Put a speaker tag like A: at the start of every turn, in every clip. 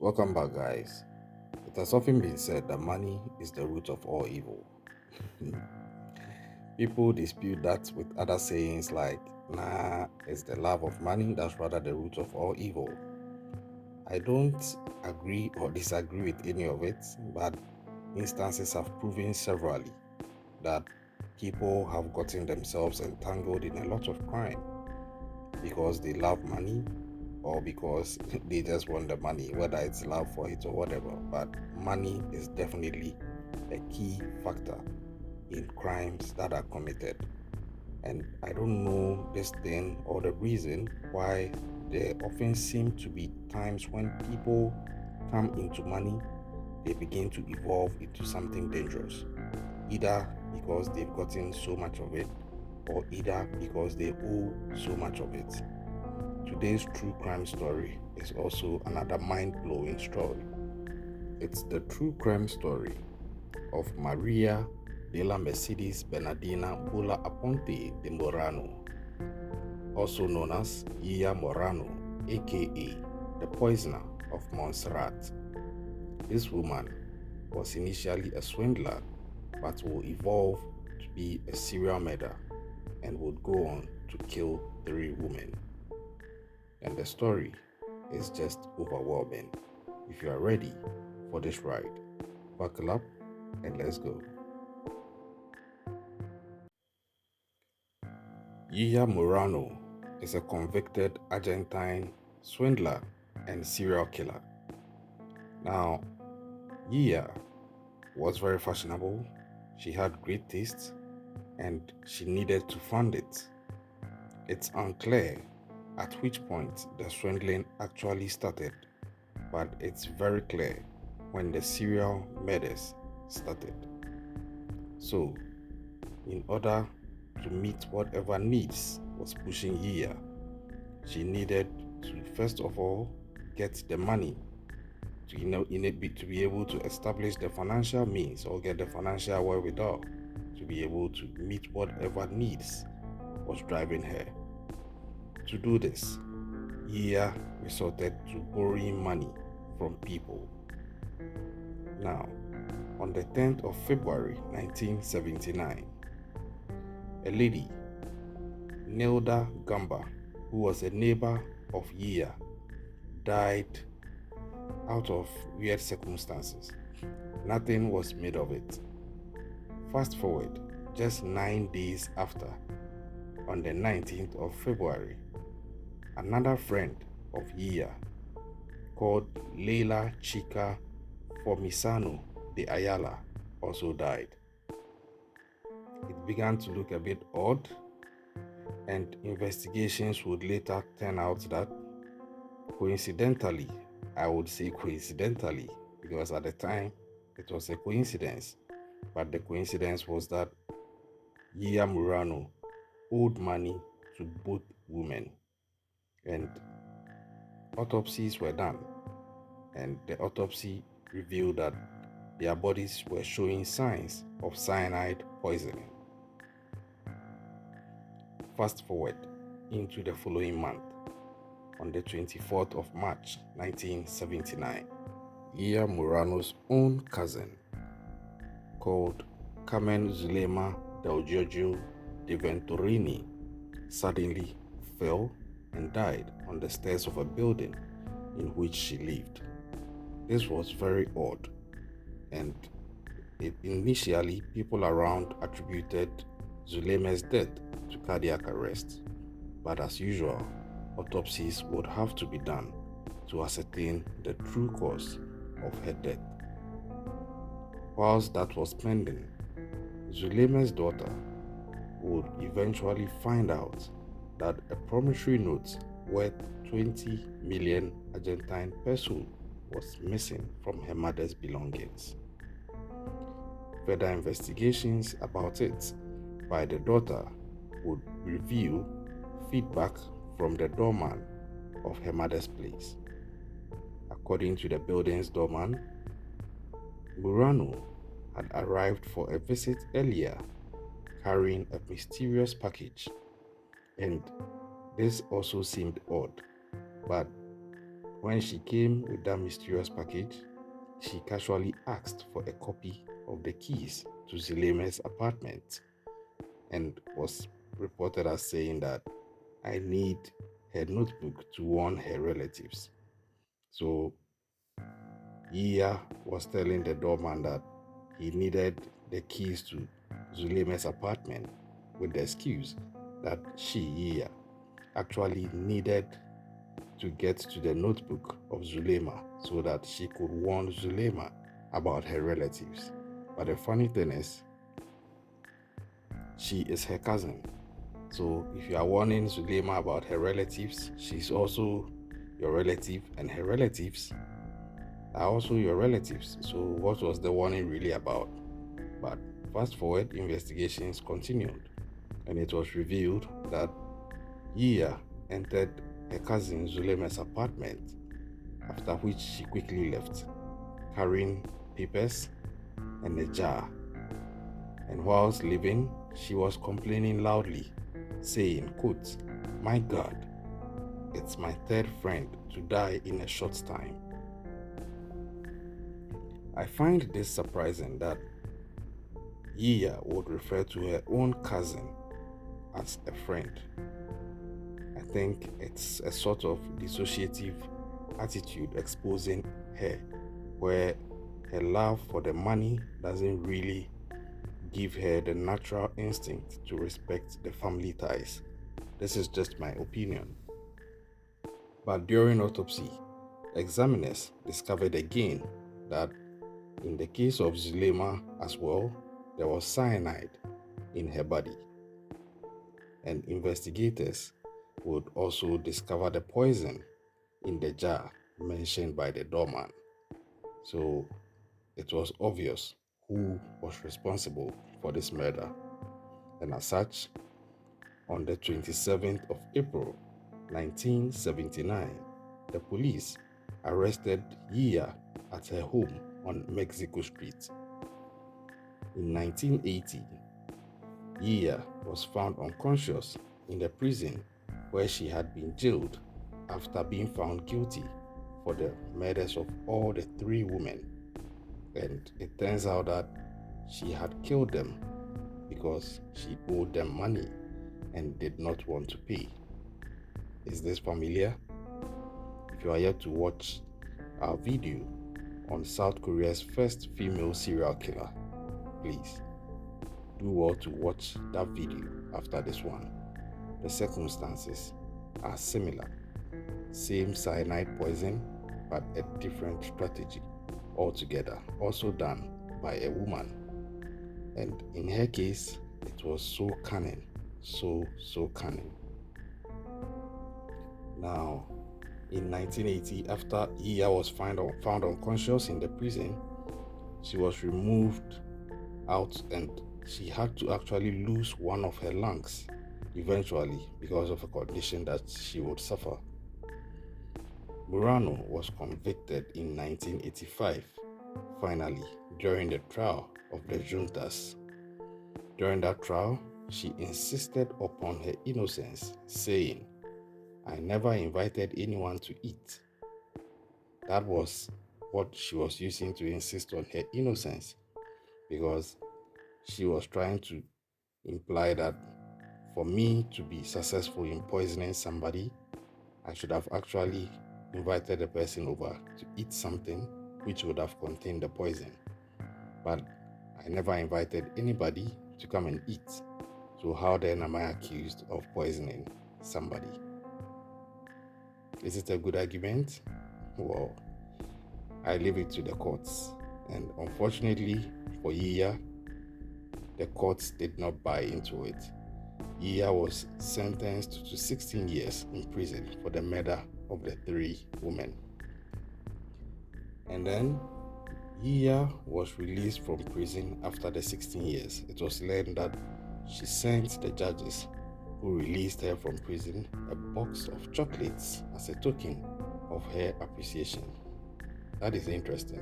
A: Welcome back, guys. It has often been said that money is the root of all evil. People dispute that with other sayings like, nah, it's the love of money that's rather the root of all evil. I don't agree or disagree with any of it, but instances have proven severally that people have gotten themselves entangled in a lot of crime because they love money or because they just want the money, whether it's love for it or whatever. But money is definitely a key factor in crimes that are committed. And I don't know this thing or the reason why there often seem to be times when people come into money, they begin to evolve into something dangerous, either because they've gotten so much of it or either because they owe so much of it. Today's true crime story is also another mind blowing story. It's the true crime story of Maria de la Mercedes Bernardina Bula Aponte de Murano, also known as Yiya Murano, aka the Poisoner of Montserrat. This woman was initially a swindler but will evolve to be a serial murderer and would go on to kill three women. And the story is just overwhelming. If you are ready for this ride, buckle up and let's go. Yiya Murano is a convicted Argentine swindler and serial killer. Now, Yiya was very fashionable, she had great taste, and she needed to fund it. It's unclear at which point the swindling actually started, but it's very clear when the serial murders started. So, in order to meet whatever needs was pushing Yiya, she needed to first of all get the money to to be able to establish the financial means or get the financial wherewithal to be able to meet whatever needs was driving her. To do this, Yiya resorted to borrowing money from people. Now, on the 10th of February 1979, a lady, Nelda Gamba, who was a neighbor of Yiya, died out of weird circumstances. Nothing was made of it. Fast forward just 9 days after, on the 19th of February, another friend of Yiya called Leila Chica Formisano de Ayala also died. It began to look a bit odd, and investigations would later turn out that coincidentally, I would say coincidentally, because at the time it was a coincidence, but the coincidence was that Yiya Murano owed money to both women, and autopsies were done, and the autopsy revealed that their bodies were showing signs of cyanide poisoning. Fast forward into the following month, on the 24th of March 1979, Yiya Murano's own cousin, called Carmen Zulema del Giorgio de Venturini, suddenly fell and died on the stairs of a building in which she lived. This was very odd, and initially people around attributed Zulema's death to cardiac arrest, but as usual, autopsies would have to be done to ascertain the true cause of her death. Whilst that was pending, Zulema's daughter would eventually find out that a promissory note worth 20 million Argentine peso was missing from her mother's belongings. Further investigations about it by the daughter would reveal feedback from the doorman of her mother's place. According to the building's doorman, Murano had arrived for a visit earlier carrying a mysterious package, and this also seemed odd, but When she came with that mysterious package, she casually asked for a copy of the keys to Zuleima's apartment and was reported as saying that I need her notebook to warn her relatives. So Yiya was telling the doorman that he needed the keys to Zuleima's apartment with the excuse that she, Yiya, actually needed to get to the notebook of Zuleima so that she could warn Zuleima about her relatives. But the funny thing is, she is her cousin. So if you are warning Zuleima about her relatives, she's also your relative, and her relatives are also your relatives. So what was the warning really about? But fast forward, investigations continued, and it was revealed that Yiya entered her cousin Zuleima's apartment, after which she quickly left, carrying papers and a jar. And whilst leaving, she was complaining loudly, saying, quote, "My God, it's my third friend to die in a short time." I find this surprising that Yiya would refer to her own cousin as a friend. I think it's a sort of dissociative attitude exposing her, where her love for the money doesn't really give her the natural instinct to respect the family ties. This is just my opinion. But during autopsy, examiners discovered again that in the case of Zuleima as well, there was cyanide in her body. And investigators would also discover the poison in the jar mentioned by the doorman. So it was obvious who was responsible for this murder. And as such, on the 27th of April 1979, the police arrested Yiya at her home on Mexico Street. In 1980, Yiya was found unconscious in the prison where she had been jailed after being found guilty for the murders of all the three women. And it turns out that she had killed them because she owed them money and did not want to pay. Is this familiar? If you are yet to watch our video on South Korea's first female serial killer, please do well to watch that video after this one. The circumstances are similar. Same cyanide poison, but a different strategy altogether, also done by a woman. And in her case, it was so cunning, so cunning. Now, in 1980, after Yiya was found unconscious in the prison, she was removed out and she had to actually lose one of her lungs eventually because of a condition that she would suffer. Murano was convicted in 1985, finally, during the trial of the juntas. During that trial, she insisted upon her innocence, saying, "I never invited anyone to eat." That was what she was using to insist on her innocence, because she was trying to imply that for me to be successful in poisoning somebody, I should have actually invited the person over to eat something which would have contained the poison. But I never invited anybody to come and eat. So how then am I accused of poisoning somebody? Is it a good argument? Well, I leave it to the courts. And unfortunately for Yiya, the courts did not buy into it. Yiya was sentenced to 16 years in prison for the murder of the three women. And then Yiya was released from prison after the 16 years. It was learned that she sent the judges who released her from prison a box of chocolates as a token of her appreciation. That is interesting.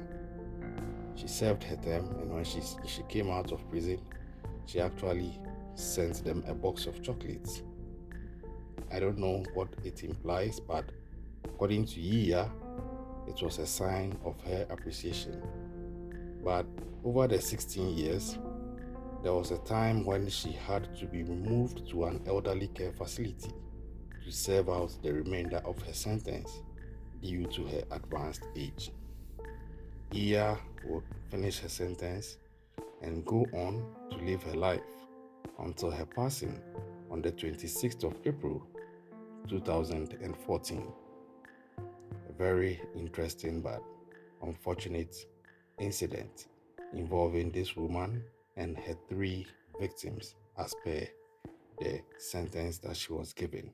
A: She served her term, and when she came out of prison, she actually sent them a box of chocolates. I don't know what it implies, but according to Yiya, it was a sign of her appreciation. But over the 16 years, there was a time when she had to be removed to an elderly care facility to serve out the remainder of her sentence due to her advanced age. Yiya would finish her sentence and go on to live her life until her passing on the 26th of April 2014. A very interesting but unfortunate incident involving this woman and her 3 victims as per the sentence that she was given.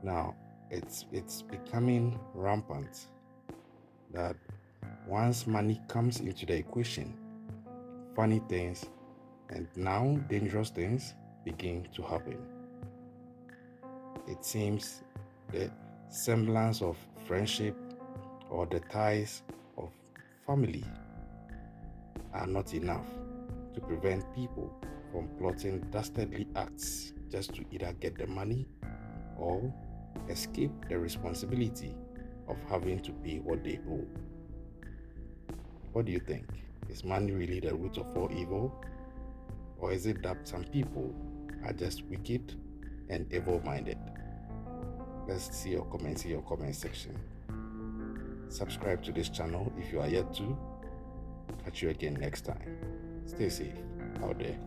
A: Now, it's becoming rampant that once money comes into the equation, funny things and now dangerous things begin to happen. It seems the semblance of friendship or the ties of family are not enough to prevent people from plotting dastardly acts just to either get the money or escape the responsibility of having to pay what they owe. What do you think? Is money really the root of all evil? Or is it that some people are just wicked and evil-minded? Let's see your comments in your comment section. Subscribe to this channel if you are yet to. Catch you again next time. Stay safe out there.